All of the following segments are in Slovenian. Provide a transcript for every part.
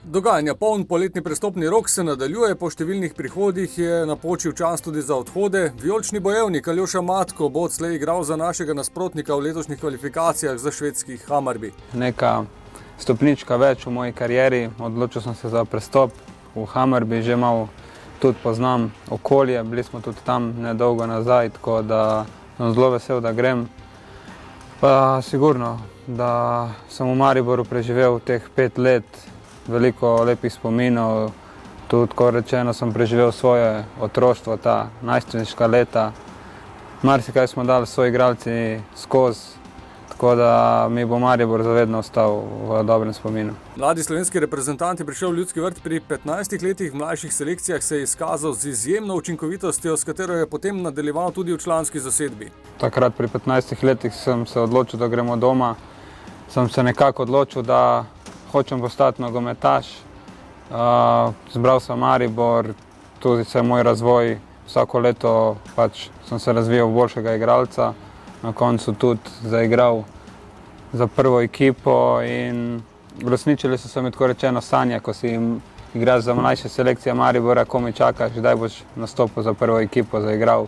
Dogajanja poln poletni prestopni rok se nadaljuje, po številnih prihodih je napočil čas tudi za odhode. Vijolični bojevnik Aljoša Matko bo odslej igral za našega nasprotnika v letošnjih kvalifikacijah za švedski Hammarby. Neka stopnička več v moji karieri, odločil sem se za prestop v Hammarby, že malo tudi poznam okolje, bili smo tudi tam nedolgo nazaj, tako da sem zelo vesel, da grem. Pa sigurno, da sem v Mariboru preživel teh 5 let, veliko lepih spominov, tudi, kot rečeno, sem preživel svoje otroštvo, ta najstniška leta. Marsikaj smo dali soigralci skozi, tako da mi bo Maribor zavedno ostal v dobrem spominu. Mladi slovenski reprezentant je prišel v Ljudski vrt pri 15 letih, v mlajših selekcijah se je izkazal z izjemno učinkovitostjo, s katero je potem nadaljeval tudi v članski zasedbi. Takrat pri 15 letih sem se odločil, da gremo doma. Sem se nekako odločil, da hočem postati nogometaš. Zbral sem Maribor, tudi se moj razvoj, vsako leto sem se razvijal v boljšega igralca. Na koncu tudi zaigral za prvo ekipo in uresničili so se mi, tako rečeno, sanje, ko si igraš za mlajše selekcije Maribora, ko mi čakaš, kdaj boš nastopil za prvo ekipo, zaigral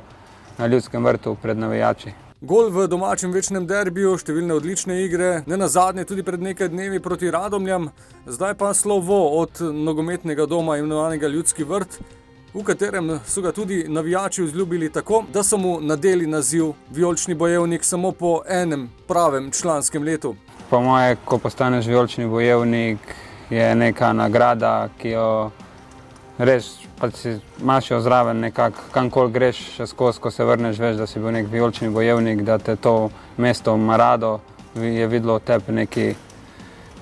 na Ljudskem vrtu pred navijači. Gol v domačem večnem derbiju, številne odlične igre, nenazadnje tudi pred nekaj dnevi proti Radomljam, zdaj pa slovo od nogometnega doma imenovanega Ljudski vrt, v katerem so ga tudi navijači vzljubili tako, da so mu nadeli naziv vijolični bojevnik samo po enem pravem članskem letu. Po moje, ko postaneš vijolični bojevnik, je neka nagrada, ki jo res imaš jo zraven nekako, kamkoli greš še skozi, ko se vrneš, veš, da si bil nek vijolični bojevnik, da te to mesto rado je videlo v tebi neki,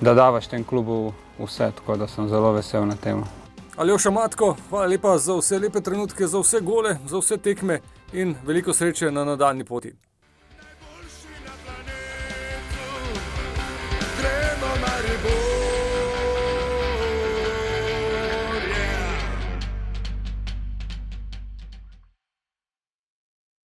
da davaš tem klubu vse, tako da sem zelo vesel na temo. Aljoša Matko, hvala lepa za vse lepe trenutke, za vse gole, za vse tekme in veliko sreče na nadaljnji poti.